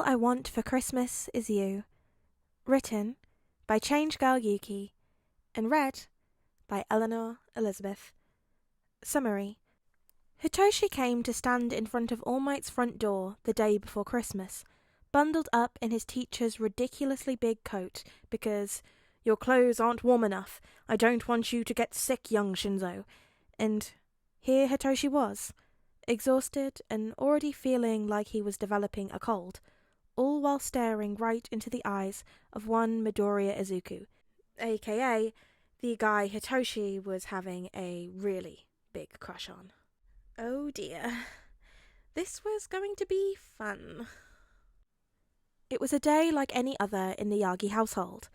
I Want for Christmas Is You. Written by ChangeGirlYuki and read by Eleanor Elizabeth. Summary. Hitoshi came to stand in front of All Might's front door the day before Christmas, bundled up in his teacher's ridiculously big coat because "Your clothes aren't warm enough. I don't want you to get sick, young Shinsou." And here Hitoshi was, exhausted and already feeling like he was developing a cold, all while staring right into the eyes of one Midoriya Izuku, aka the guy Hitoshi was having a really big crush on. Oh dear, this was going to be fun. It was a day like any other in the Yagi household.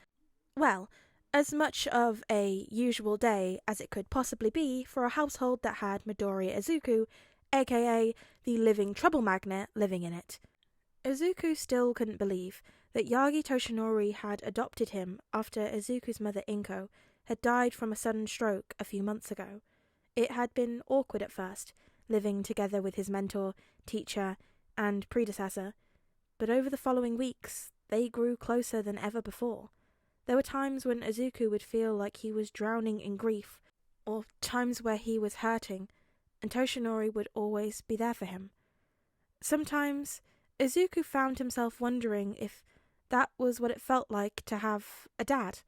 Well, as much of a usual day as it could possibly be for a household that had Midoriya Izuku, aka the living trouble magnet, living in it. Izuku still couldn't believe that Yagi Toshinori had adopted him after Izuku's mother Inko had died from a sudden stroke a few months ago. It had been awkward at first, living together with his mentor, teacher, and predecessor, but over the following weeks they grew closer than ever before. There were times when Izuku would feel like he was drowning in grief, or times where he was hurting, and Toshinori would always be there for him. Sometimes Izuku found himself wondering if that was what it felt like to have a dad.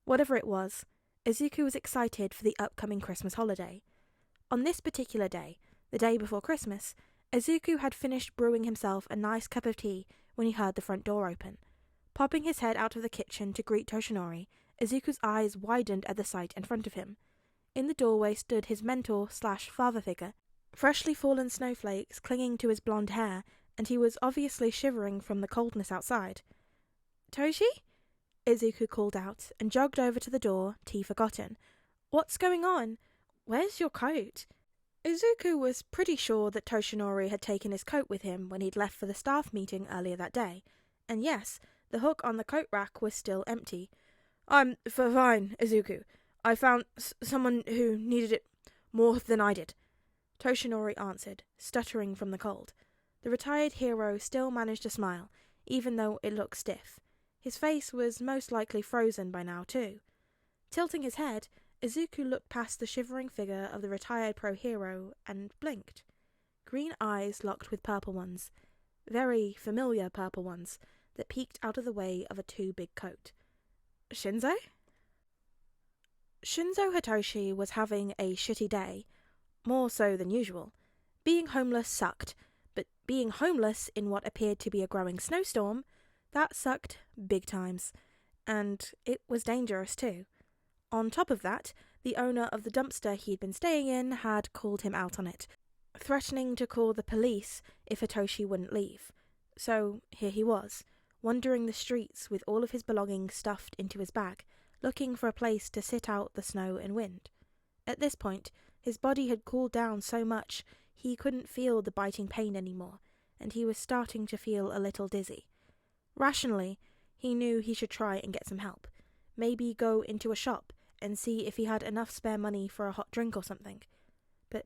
Whatever it was, Izuku was excited for the upcoming Christmas holiday. On this particular day, the day before Christmas, Izuku had finished brewing himself a nice cup of tea when he heard the front door open. Popping his head out of the kitchen to greet Toshinori, Izuku's eyes widened at the sight in front of him. In the doorway stood his mentor/father figure, freshly fallen snowflakes clinging to his blonde hair, and he was obviously shivering from the coldness outside. "Toshi?" Izuku called out and jogged over to the door, tea forgotten. "What's going on? Where's your coat?" Izuku was pretty sure that Toshinori had taken his coat with him when he'd left for the staff meeting earlier that day. And yes, the hook on the coat rack was still empty. "I'm fine, Izuku. I found someone who needed it more than I did," Toshinori answered, stuttering from the cold. The retired hero still managed to smile, even though it looked stiff. His face was most likely frozen by now, too. Tilting his head, Izuku looked past the shivering figure of the retired pro hero and blinked. Green eyes locked with purple ones, very familiar purple ones, that peeked out of the way of a too-big coat. Shinsou? Shinsou Hitoshi was having a shitty day, more so than usual. Being homeless sucked, but being homeless in what appeared to be a growing snowstorm, that sucked big times. And it was dangerous too. On top of that, the owner of the dumpster he'd been staying in had called him out on it, threatening to call the police if Hitoshi wouldn't leave. So here he was, wandering the streets with all of his belongings stuffed into his bag, looking for a place to sit out the snow and wind. At this point, his body had cooled down so much he couldn't feel the biting pain anymore, and he was starting to feel a little dizzy. Rationally, he knew he should try and get some help. Maybe go into a shop and see if he had enough spare money for a hot drink or something. But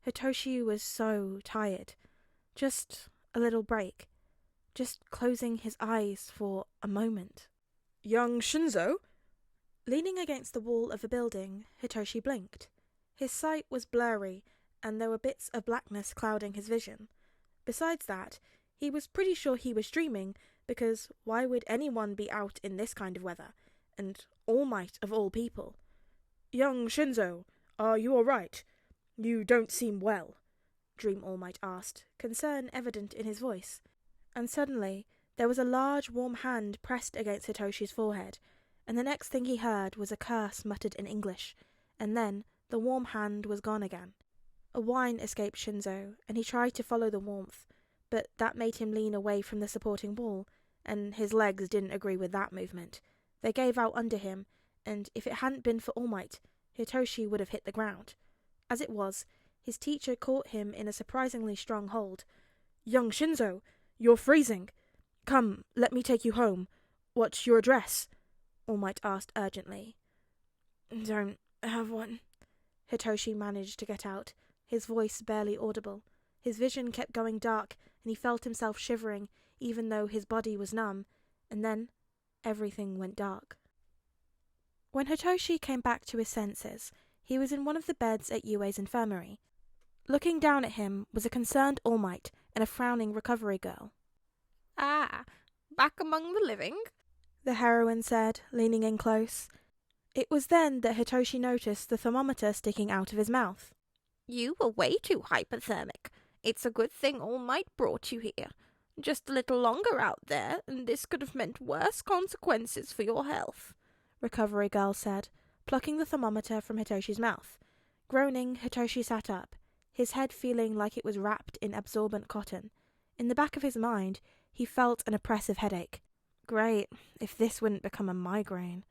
Hitoshi was so tired. Just a little break. Just closing his eyes for a moment. "Young Shinsou?" Leaning against the wall of the building, Hitoshi blinked. His sight was blurry, and there were bits of blackness clouding his vision. Besides that, he was pretty sure he was dreaming, because why would anyone be out in this kind of weather? And All Might of all people. "Young Shinsou, are you all right? You don't seem well," Dream All Might asked, concern evident in his voice. And suddenly, there was a large warm hand pressed against Hitoshi's forehead, and the next thing he heard was a curse muttered in English, and then the warm hand was gone again. A whine escaped Shinsou, and he tried to follow the warmth, but that made him lean away from the supporting wall, and his legs didn't agree with that movement. They gave out under him, and if it hadn't been for All Might, Hitoshi would have hit the ground. As it was, his teacher caught him in a surprisingly strong hold. "Young Shinsou, you're freezing. Come, let me take you home. What's your address?" All Might asked urgently. "Don't have one," Hitoshi managed to get out, his voice barely audible. His vision kept going dark, and he felt himself shivering, even though his body was numb, and then everything went dark. When Hitoshi came back to his senses, he was in one of the beds at Yue's infirmary. Looking down at him was a concerned All Might and a frowning recovery girl. "Ah, back among the living?" the heroine said, leaning in close. It was then that Hitoshi noticed the thermometer sticking out of his mouth. "You were way too hypothermic. It's a good thing All Might brought you here. Just a little longer out there, and this could have meant worse consequences for your health," recovery girl said, plucking the thermometer from Hitoshi's mouth. Groaning, Hitoshi sat up, his head feeling like it was wrapped in absorbent cotton. In the back of his mind, he felt an oppressive headache. Great, if this wouldn't become a migraine.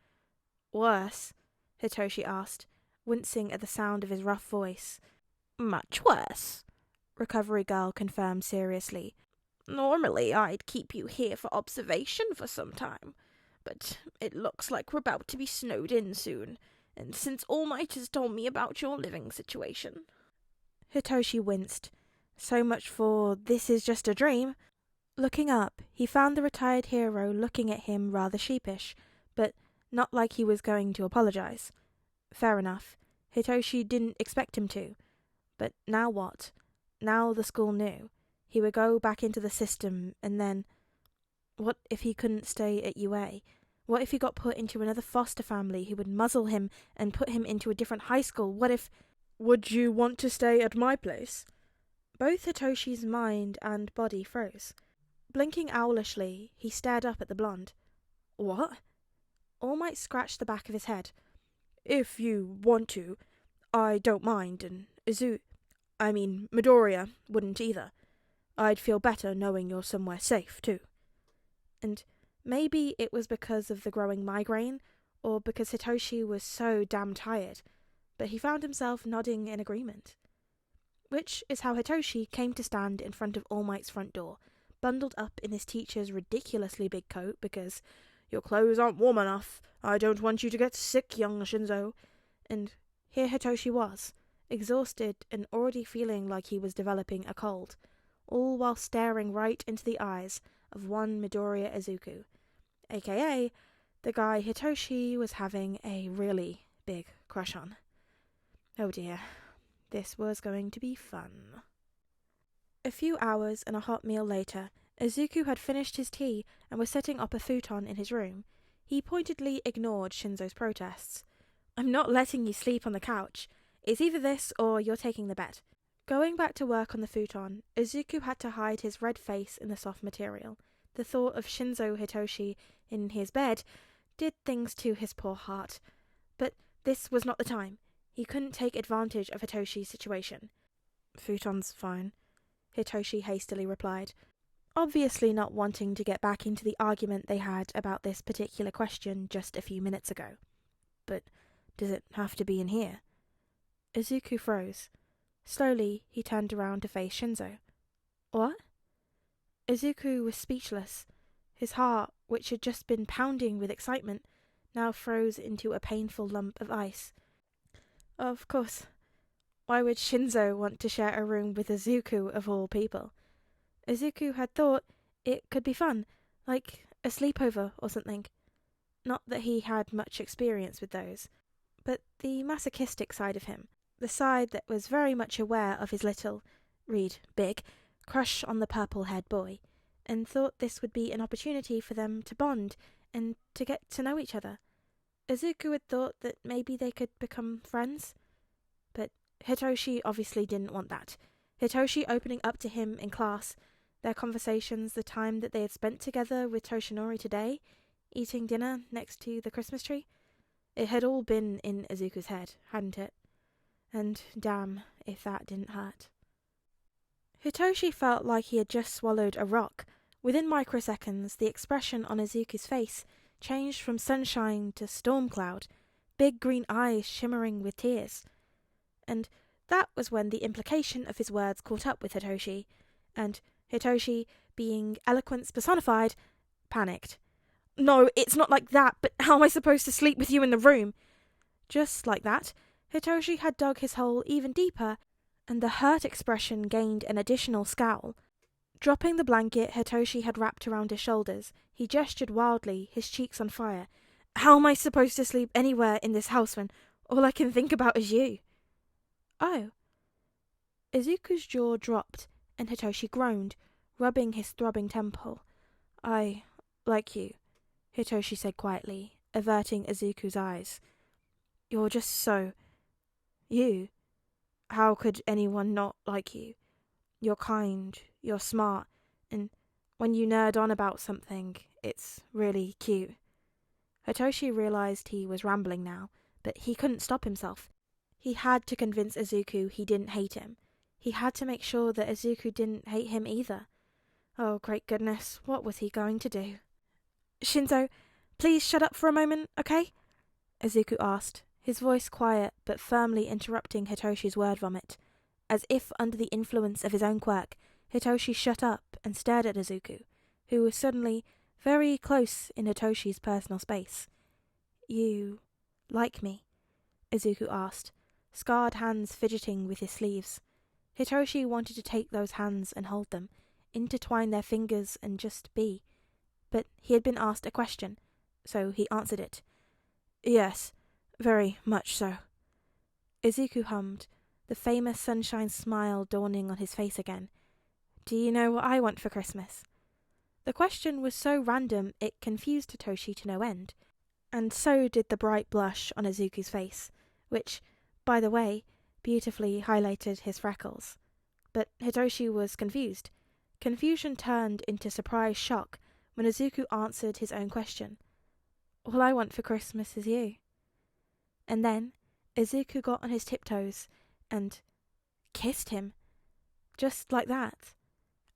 Worse? Hitoshi asked, wincing at the sound of his rough voice. "Much worse," recovery girl confirmed seriously. "Normally I'd keep you here for observation for some time, but it looks like we're about to be snowed in soon, and since All Might has told me about your living situation." Hitoshi winced. So much for "this is just a dream." Looking up, he found the retired hero looking at him rather sheepish, but not like he was going to apologize. Fair enough. Hitoshi didn't expect him to. But now what? Now the school knew. He would go back into the system, and then... What if he couldn't stay at UA? What if he got put into another foster family who would muzzle him and put him into a different high school? What if... Would you want to stay at my place? Both Hitoshi's mind and body froze. Blinking owlishly, he stared up at the blonde. What? All Might scratched the back of his head. "If you want to, I don't mind, and Midoriya wouldn't either. I'd feel better knowing you're somewhere safe, too." And maybe it was because of the growing migraine, or because Hitoshi was so damn tired, but he found himself nodding in agreement. Which is how Hitoshi came to stand in front of All Might's front door, bundled up in his teacher's ridiculously big coat because "your clothes aren't warm enough. I don't want you to get sick, young Shinsou." And here Hitoshi was, exhausted and already feeling like he was developing a cold, all while staring right into the eyes of one Midoriya Izuku, aka the guy Hitoshi was having a really big crush on. Oh dear, this was going to be fun. A few hours and a hot meal later, Izuku had finished his tea and was setting up a futon in his room. He pointedly ignored Shinsou's protests. "I'm not letting you sleep on the couch. It's either this or you're taking the bed." Going back to work on the futon, Izuku had to hide his red face in the soft material. The thought of Shinsou Hitoshi in his bed did things to his poor heart. But this was not the time. He couldn't take advantage of Hitoshi's situation. "Futon's fine," Hitoshi hastily replied, obviously not wanting to get back into the argument they had about this particular question just a few minutes ago. "But does it have to be in here?" Izuku froze. Slowly, he turned around to face Shinsou. "What?" Izuku was speechless. His heart, which had just been pounding with excitement, now froze into a painful lump of ice. Of course. Why would Shinsou want to share a room with Izuku of all people? Izuku had thought it could be fun, like a sleepover or something. Not that he had much experience with those, but the masochistic side of him, the side that was very much aware of his little, read big, crush on the purple-haired boy, and thought this would be an opportunity for them to bond and to get to know each other. Izuku had thought that maybe they could become friends, but Hitoshi obviously didn't want that. Hitoshi opening up to him in class, their conversations, the time that they had spent together with Toshinori today, eating dinner next to the Christmas tree. It had all been in Izuku's head, hadn't it? And damn if that didn't hurt. Hitoshi felt like he had just swallowed a rock. Within microseconds, the expression on Izuku's face changed from sunshine to storm cloud, big green eyes shimmering with tears. And that was when the implication of his words caught up with Hitoshi, and Hitoshi, being eloquence personified, panicked. "No, it's not like that, but how am I supposed to sleep with you in the room?" Just like that, Hitoshi had dug his hole even deeper and the hurt expression gained an additional scowl. Dropping the blanket Hitoshi had wrapped around his shoulders, he gestured wildly, his cheeks on fire. How am I supposed to sleep anywhere in this house when all I can think about is you? Oh. Izuku's jaw dropped, and Hitoshi groaned, rubbing his throbbing temple. I like you, Hitoshi said quietly, averting Izuku's eyes. You're just so... you. How could anyone not like you? You're kind, you're smart, and when you nerd on about something, it's really cute. Hitoshi realized he was rambling now, but he couldn't stop himself. He had to convince Izuku he didn't hate him. He had to make sure that Izuku didn't hate him either. Oh, great goodness, what was he going to do? Shinsou, please shut up for a moment, okay? Izuku asked, his voice quiet but firmly interrupting Hitoshi's word vomit. As if under the influence of his own quirk, Hitoshi shut up and stared at Izuku, who was suddenly very close in Hitoshi's personal space. You like me? Izuku asked, scarred hands fidgeting with his sleeves. Hitoshi wanted to take those hands and hold them, intertwine their fingers and just be. But he had been asked a question, so he answered it. Yes, very much so. Izuku hummed, the famous sunshine smile dawning on his face again. Do you know what I want for Christmas? The question was so random it confused Hitoshi to no end, and so did the bright blush on Izuku's face, which, by the way, beautifully highlighted his freckles. But Hitoshi was confused. Confusion turned into surprised shock when Izuku answered his own question. All I want for Christmas is you. And then Izuku got on his tiptoes and kissed him. Just like that.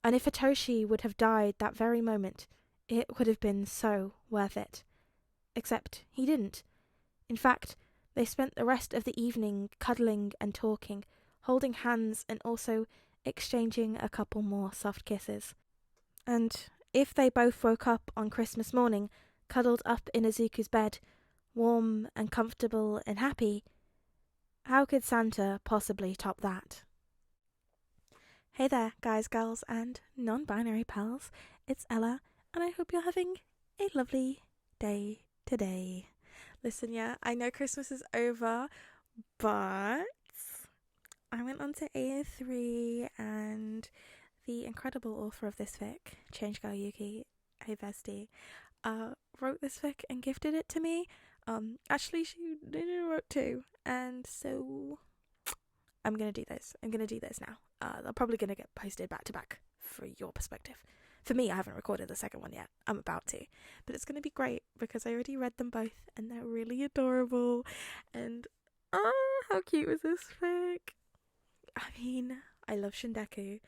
And if Hitoshi would have died that very moment, it would have been so worth it. Except he didn't. In fact, they spent the rest of the evening cuddling and talking, holding hands and also exchanging a couple more soft kisses. And if they both woke up on Christmas morning, cuddled up in Izuku's bed, warm and comfortable and happy, how could Santa possibly top that? Hey there, guys, girls, and non-binary pals. It's Ella, and I hope you're having a lovely day today. Listen, yeah, I know Christmas is over, but I went on to A3 and the incredible author of this fic, ChangeGirlYuki, hey bestie, wrote this fic and gifted it to me. Actually, she wrote two, and so I'm gonna do this. I'm gonna do this now. They're probably gonna get posted back to back for your perspective. For me, I haven't recorded the second one yet. I'm about to, but it's gonna be great because I already read them both, and they're really adorable. And how cute was this fic? I mean, I love Shindeku,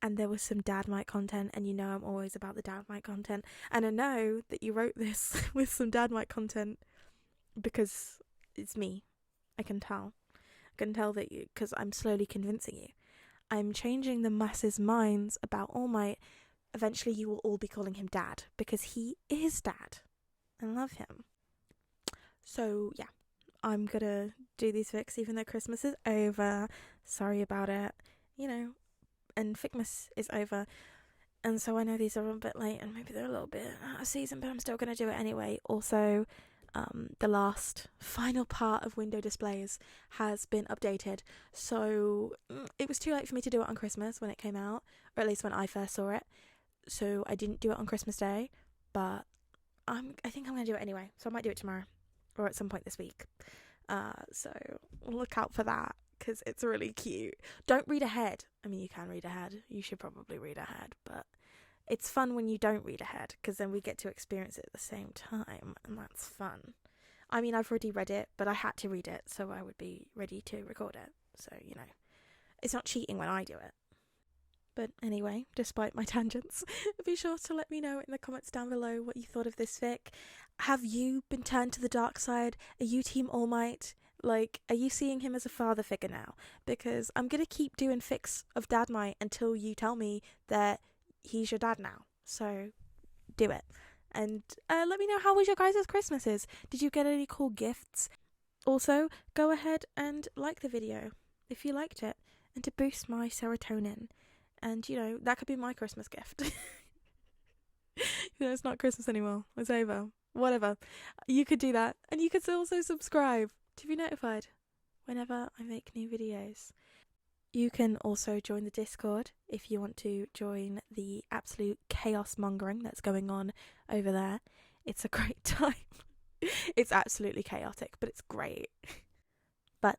and there was some dad mic content, and you know I'm always about the dad mic content. And I know that you wrote this with some dad mic content because it's me. I can tell. I can tell that you, because I'm slowly convincing you. I'm changing the masses' minds about All Might. Eventually you will all be calling him Dad, because he is Dad. I love him. So, yeah. I'm gonna do these fics even though Christmas is over. Sorry about it. You know, and Ficmas is over. And so I know these are a bit late and maybe they're a little bit out of season, but I'm still gonna do it anyway. Also, the last final part of window displays has been updated, so it was too late for me to do it on Christmas when it came out, or at least when I first saw it, so I didn't do it on Christmas Day, but I think I'm going to do it anyway, so I might do it tomorrow, or at some point this week, so look out for that, because it's really cute. Don't read ahead. I mean, you can read ahead, you should probably read ahead, but it's fun when you don't read ahead, because then we get to experience it at the same time, and that's fun. I mean, I've already read it, but I had to read it, so I would be ready to record it. So, you know, it's not cheating when I do it. But anyway, despite my tangents, be sure to let me know in the comments down below what you thought of this fic. Have you been turned to the dark side? Are you Team All Might? Like, are you seeing him as a father figure now? Because I'm going to keep doing fics of Dad Might until you tell me that he's your dad now, so do it. And let me know how was your guys' Christmases. Did you get any cool gifts? Also, go ahead and like the video if you liked it, and to boost my serotonin. And, you know, that could be my Christmas gift. It's not Christmas anymore. It's over. Whatever. You could do that. And you could also subscribe to be notified whenever I make new videos. You can also join the Discord if you want to join the absolute chaos mongering that's going on over there. It's a great time. It's absolutely chaotic, but it's great. But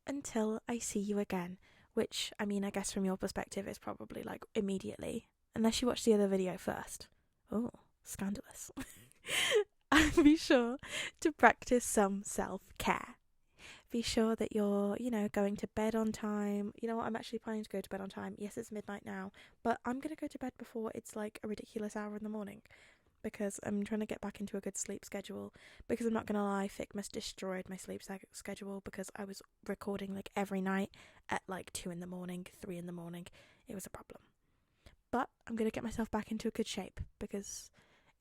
until I see you again, which, I mean, I guess from your perspective is probably like immediately, unless you watch the other video first. Oh, scandalous. Be sure to practice some self-care. Be sure that you're, you know, going to bed on time. You know what, I'm actually planning to go to bed on time. Yes, it's midnight now, but I'm going to go to bed before it's like a ridiculous hour in the morning, because I'm trying to get back into a good sleep schedule. Because I'm not going to lie, Figma's destroyed my sleep schedule, because I was recording like every night at like 2 in the morning, 3 in the morning. It was a problem. But I'm going to get myself back into a good shape, because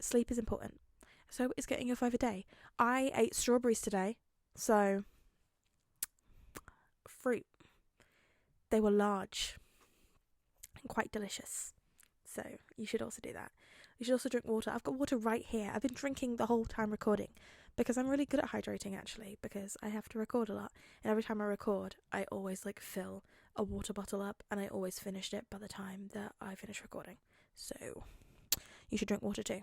sleep is important. So is getting your 5 a day. I ate strawberries today, so fruit. They were large and quite delicious. So you should also do that. You should also drink water. I've got water right here. I've been drinking the whole time recording, because I'm really good at hydrating actually, because I have to record a lot. And every time I record, I always like fill a water bottle up, and I always finished it by the time that I finish recording. So you should drink water too,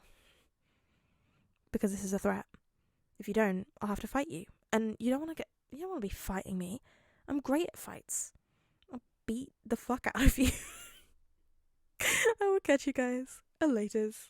because this is a threat. If you don't, I'll have to fight you. And you don't want to be fighting me. I'm great at fights. I'll beat the fuck out of you. I will catch you guys laters.